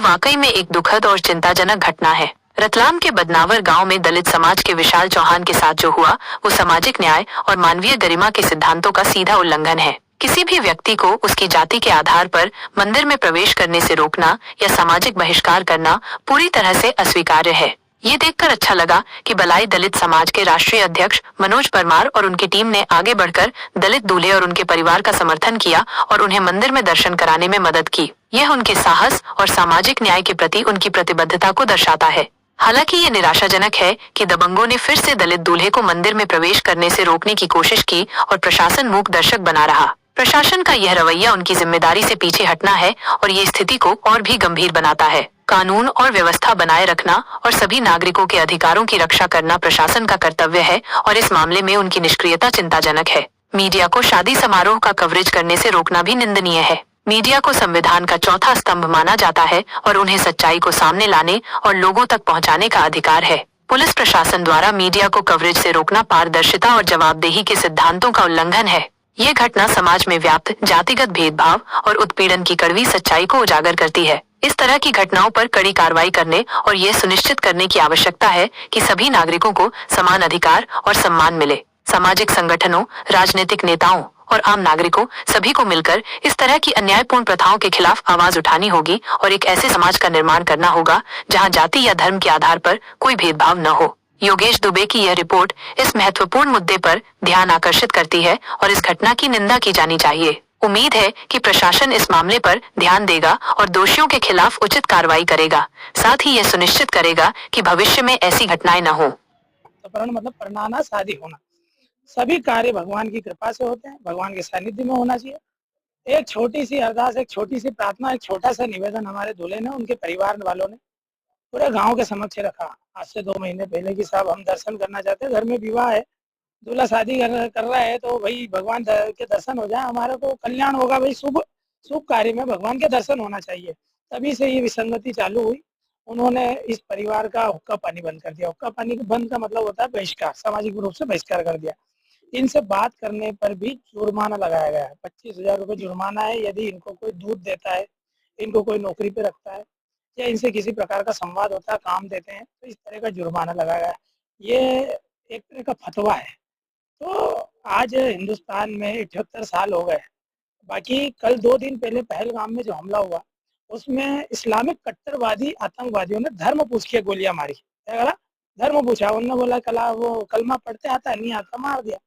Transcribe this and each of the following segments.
वाकई में एक दुखद और चिंताजनक घटना है। रतलाम के बदनावर गांव में दलित समाज के विशाल चौहान के साथ जो हुआ, वो सामाजिक न्याय और मानवीय गरिमा के सिद्धांतों का सीधा उल्लंघन है। किसी भी व्यक्ति को उसकी जाति के आधार पर मंदिर में प्रवेश करने से रोकना या सामाजिक बहिष्कार करना पूरी तरह से अस्वीकार्य है। ये देखकर अच्छा लगा कि बलाई दलित समाज के राष्ट्रीय अध्यक्ष मनोज परमार और उनकी टीम ने आगे बढ़कर दलित दूल्हे और उनके परिवार का समर्थन किया और उन्हें मंदिर में दर्शन कराने में मदद की। यह उनके साहस और सामाजिक न्याय के प्रति उनकी प्रतिबद्धता को दर्शाता है। हालांकि ये निराशाजनक है कि दबंगों ने फिर से दलित दूल्हे को मंदिर में प्रवेश करने से रोकने की कोशिश की और प्रशासन मूक दर्शक बना रहा। प्रशासन का यह रवैया उनकी जिम्मेदारी से पीछे हटना है और ये स्थिति को और भी गंभीर बनाता है। कानून और व्यवस्था बनाए रखना और सभी नागरिकों के अधिकारों की रक्षा करना प्रशासन का कर्तव्य है और इस मामले में उनकी निष्क्रियता चिंताजनक है। मीडिया को शादी समारोह का कवरेज करने से रोकना भी निंदनीय है। मीडिया को संविधान का चौथा स्तंभ माना जाता है और उन्हें सच्चाई को सामने लाने और लोगों तक पहुंचाने का अधिकार है। पुलिस प्रशासन द्वारा मीडिया को कवरेज से रोकना पारदर्शिता और जवाबदेही के सिद्धांतों का उल्लंघन है। ये घटना समाज में व्याप्त जातिगत भेदभाव और उत्पीड़न की कड़वी सच्चाई को उजागर करती है। इस तरह की घटनाओं पर कड़ी कार्रवाई करने और ये सुनिश्चित करने की आवश्यकता है कि सभी नागरिकों को समान अधिकार और सम्मान मिले। सामाजिक संगठनों, राजनीतिक नेताओं और आम नागरिकों सभी को मिलकर इस तरह की अन्यायपूर्ण प्रथाओं के खिलाफ आवाज उठानी होगी और एक ऐसे समाज का निर्माण करना होगा जहां जाति या धर्म के आधार पर कोई भेदभाव न हो। योगेश दुबे की यह रिपोर्ट इस महत्वपूर्ण मुद्दे पर ध्यान आकर्षित करती है और इस घटना की निंदा की जानी चाहिए। उम्मीद है कि प्रशासन इस मामले पर ध्यान देगा और दोषियों के खिलाफ उचित कार्रवाई करेगा। साथ ही यह सुनिश्चित करेगा कि भविष्य में ऐसी घटनाएं न हो। मतलब प्रणाना शादी होना, सभी कार्य भगवान की कृपा से होते हैं, भगवान के सानिध्य में होना चाहिए। एक छोटी सी अरदास, एक छोटी सी प्रार्थना, एक छोटा सा निवेदन हमारे दूल्हे ने, उनके परिवार वालों ने पूरे गांव के समक्ष रखा आज से 2 महीने पहले की साहब हम दर्शन करना चाहते हैं, घर में विवाह है, दूल्हा शादी कर रहा है, तो भाई भगवान के दर्शन हो जाए, हमारे को कल्याण होगा। भाई शुभ शुभ कार्य में भगवान के दर्शन होना चाहिए। तभी से ये विसंगति चालू हुई। उन्होंने इस परिवार का हुक्का पानी बंद कर दिया। हुक्का पानी बंद का मतलब होता है बहिष्कार, सामाजिक रूप से बहिष्कार कर दिया। इनसे बात करने पर भी जुर्माना लगाया गया है। 25,000 रुपये जुर्माना है यदि इनको कोई दूध देता है, इनको कोई नौकरी पे रखता है या इनसे किसी प्रकार का संवाद होता है, काम देते हैं, तो इस तरह का जुर्माना लगाया गया है। ये एक तरह का फतवा है। तो आज हिंदुस्तान में 78 साल हो गए। बाकी कल 2 दिन पहले पहलगाम में जो हमला हुआ, उसमें इस्लामिक कट्टरवादी आतंकवादियों ने धर्म पूछ के गोलियां मारी। क्या करा? धर्म पूछा, उन्होंने बोला कला वो कलमा पढ़ते आता नहीं आता, मार दिया।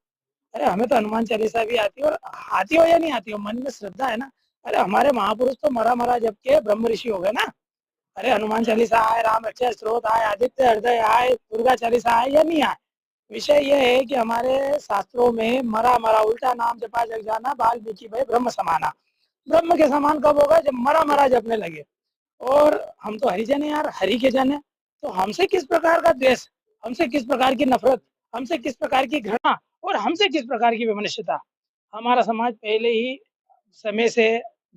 अरे हमें तो हनुमान चालीसा भी आती है, और आती हो या नहीं आती हो, मन में श्रद्धा है ना। अरे हमारे महापुरुष तो मरा जबकि ब्रह्म ऋषि हो गए ना। अरे हनुमान चालीसा आए, राम रक्षा स्त्रोत आए, आदित्य हृदय आए, दुर्गा चालीसा आए या नहीं आए, विषय यह है कि हमारे शास्त्रों में मरा उल्टा नाम जपा जग जाना, वाल्मीकि भाई ब्रह्म समाना। ब्रह्म के समान कब होगा? जब मरा जपने लगे। और हम तो हरिजन है यार, हरि के जन है, तो हमसे किस प्रकार का द्वेष, हमसे किस प्रकार की नफरत, हमसे किस प्रकार की घृणा और हमसे किस प्रकार की विमनस्यता। हमारा समाज पहले ही समय से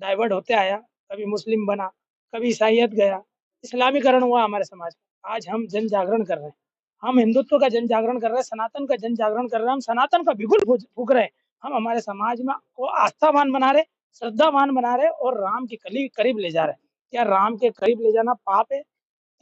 डाइवर्ट होते आया, कभी मुस्लिम बना, कभी ईसाइयत गया, इस्लामीकरण हुआ हमारे समाज का। आज हम जन जागरण कर रहे हैं, हम हिंदुत्व का जन जागरण कर रहे हैं, सनातन का जन जागरण कर रहे हैं, हम सनातन का बिगुल फूक रहे हैं। हम हमारे समाज में को आस्थावान बना रहे, श्रद्धावान बना रहे और राम के करीब ले जा रहे हैं। क्या राम के करीब ले जाना पाप है?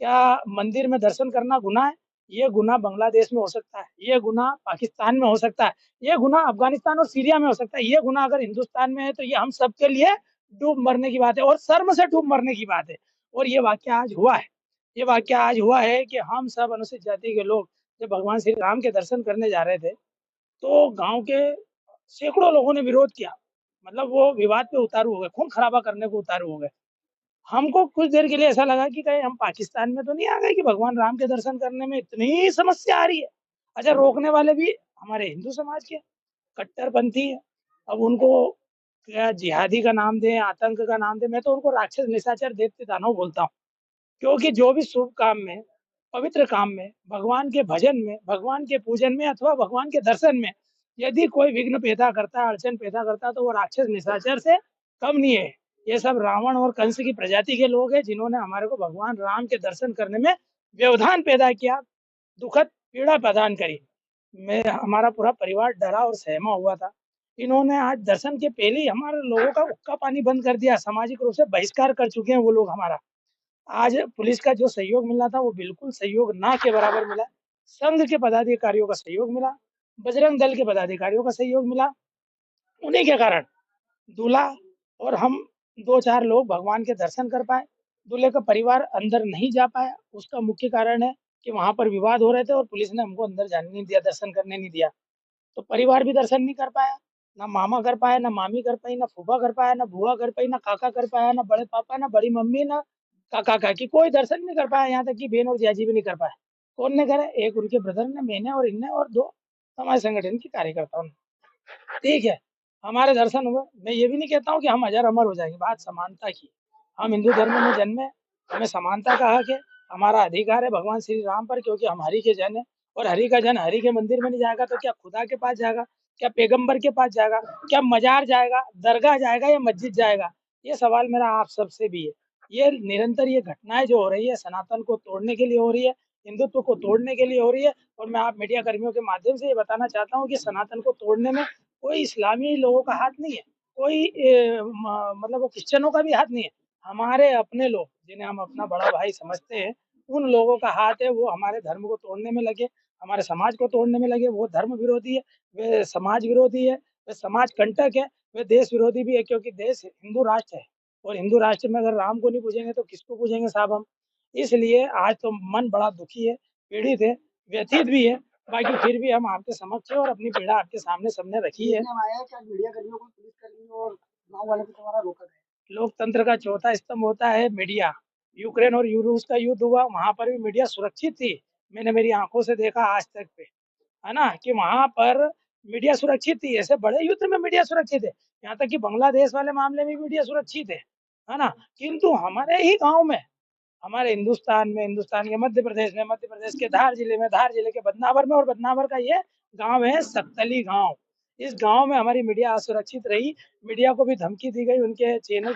क्या मंदिर में दर्शन करना गुनाह है? ये गुनाह बांग्लादेश में हो सकता है, ये गुनाह पाकिस्तान में हो सकता है, ये गुनाह अफगानिस्तान और सीरिया में हो सकता है। ये गुनाह अगर हिंदुस्तान में है तो ये हम सब के लिए डूब मरने की बात है और शर्म से डूब मरने की बात है। और ये वाक्य आज हुआ है, ये वाक्य आज हुआ है कि हम सब अनुसूचित जाति के लोग जब भगवान श्री राम के दर्शन करने जा रहे थे, तो गांव के सैकड़ों लोगों ने विरोध किया। मतलब वो विवाद पे उतारू हो गए, खून खराबा करने को उतारू हो गए। हमको कुछ देर के लिए ऐसा लगा कि कहीं हम पाकिस्तान में तो नहीं आ गए कि भगवान राम के दर्शन करने में इतनी समस्या आ रही है। अच्छा, रोकने वाले भी हमारे हिंदू समाज के कट्टरपंथी है। अब उनको क्या जिहादी का नाम दें, आतंक का नाम दें, मैं तो उनको राक्षस, निशाचर, दैत्य, दानव बोलता हूँ। क्योंकि जो भी शुभ काम में, पवित्र काम में, भगवान के भजन में, भगवान के पूजन में अथवा भगवान के दर्शन में यदि कोई विघ्न पैदा करता है, अड़चन पैदा करता है, तो वो राक्षस, निशाचर से कम नहीं है। ये सब रावण और कंस की प्रजाति के लोग हैं जिन्होंने हमारे को भगवान राम के दर्शन करने में व्यवधान पैदा किया, दुखद पीड़ा प्रदान करी। मैं हमारा पूरा परिवार डरा और सहमा हुआ था। इन्होंने आज दर्शन के पहले ही हमारे लोगों का हुक्का पानी बंद कर दिया, सामाजिक रूप से बहिष्कार कर चुके हैं वो लोग हमारा। आज पुलिस का जो सहयोग मिलना था वो बिल्कुल सहयोग ना के बराबर मिला। संघ के पदाधिकारियों का सहयोग मिला, बजरंग दल के पदाधिकारियों का सहयोग मिला। उन्हीं के कारण दूल्हा और हम 2-4 लोग भगवान के दर्शन कर पाए। दूल्हे का परिवार अंदर नहीं जा पाया, उसका मुख्य कारण है कि वहाँ पर विवाद हो रहे थे और पुलिस ने हमको अंदर जाने नहीं दिया, दर्शन करने नहीं दिया। तो परिवार भी दर्शन नहीं कर पाया, ना मामा कर पाए, ना मामी कर पाई, ना फूफा कर पाया, ना बुआ कर पाई, ना काका कर पाया, ना बड़े पापा, ना बड़ी मम्मी, ना काका-काकी, कोई दर्शन नहीं कर पाया, यहाँ तक कि बहन और जीजाजी भी नहीं कर पाए। कौन ने करा? एक उनके ब्रदर ने, मैंने और इनने और 2 समाज संगठन के कार्यकर्ताओं ने। ठीक है, हमारे दर्शन हुए। मैं ये भी नहीं कहता हूँ कि हम अजर-अमर हो जाएँगे, बात समानता की। हम हिंदू धर्म में जन्मे, हमें समानता का हक है, हमारा अधिकार है भगवान श्री राम पर क्योंकि हम हरि के जन हैं और हरि का जन हरि के मंदिर में नहीं जाएगा तो क्या खुदा के पास जाएगा? क्या पैगंबर के पास जाएगा? क्या मज़ार जाएगा, दरगाह जाएगा या मस्जिद जाएगा? ये सवाल मेरा आप सबसे भी है। ये निरंतर ये घटनाएँ जो हो रही है, सनातन को तोड़ने के लिए हो रही है, हिंदुत्व को तोड़ने के लिए हो रही है और मैं आप मीडिया कर्मियों के माध्यम से ये बताना चाहता हूँ कि सनातन को तोड़ने में कोई इस्लामी लोगों का हाथ नहीं है, कोई मतलब वो क्रिश्चियनों का भी हाथ नहीं है। हमारे अपने लोग, जिन्हें हम अपना बड़ा भाई समझते हैं, उन लोगों का हाथ है, वो हमारे धर्म को तोड़ने में लगे, हमारे समाज को तोड़ने में लगे। वो धर्म विरोधी है, वे समाज विरोधी है, वे समाज कंटक है, वे देश विरोधी भी है क्योंकि देश हिंदू राष्ट्र है और हिंदू राष्ट्र में अगर राम को नहीं पूजेंगे तो किसको पूजेंगे साहब हम? इसलिए आज तो मन बड़ा दुखी है, पीड़ित है, व्यथित भी है। बाकी फिर भी हम आपके समक्ष हैं और अपनी पीड़ा आपके सामने सबने रखी है। आया क्या मीडिया कर्मियों को पुलिस कर्मियों और गाँव वालों को तुम्हारा रोका गया? लोकतंत्र का चौथा स्तंभ होता है मीडिया। यूक्रेन और रूस का युद्ध हुआ, वहाँ पर भी मीडिया सुरक्षित थी। मैंने मेरी आँखों से देखा आज तक पे, है ना? कि वहाँ पर मीडिया सुरक्षित थी। ऐसे बड़े युद्ध में मीडिया सुरक्षित है। यहाँ तक कि बांग्लादेश वाले मामले में मीडिया सुरक्षित है ना? किंतु हमारे ही गाँव में हमारे हिंदुस्तान के मध्य प्रदेश के धार जिले के बदनावर में और बदनावर का ये गाँव है सख्तली गाँव। इस गाँव में हमारी मीडिया असुरक्षित रही, मीडिया को भी धमकी दी गई, उनके चैनल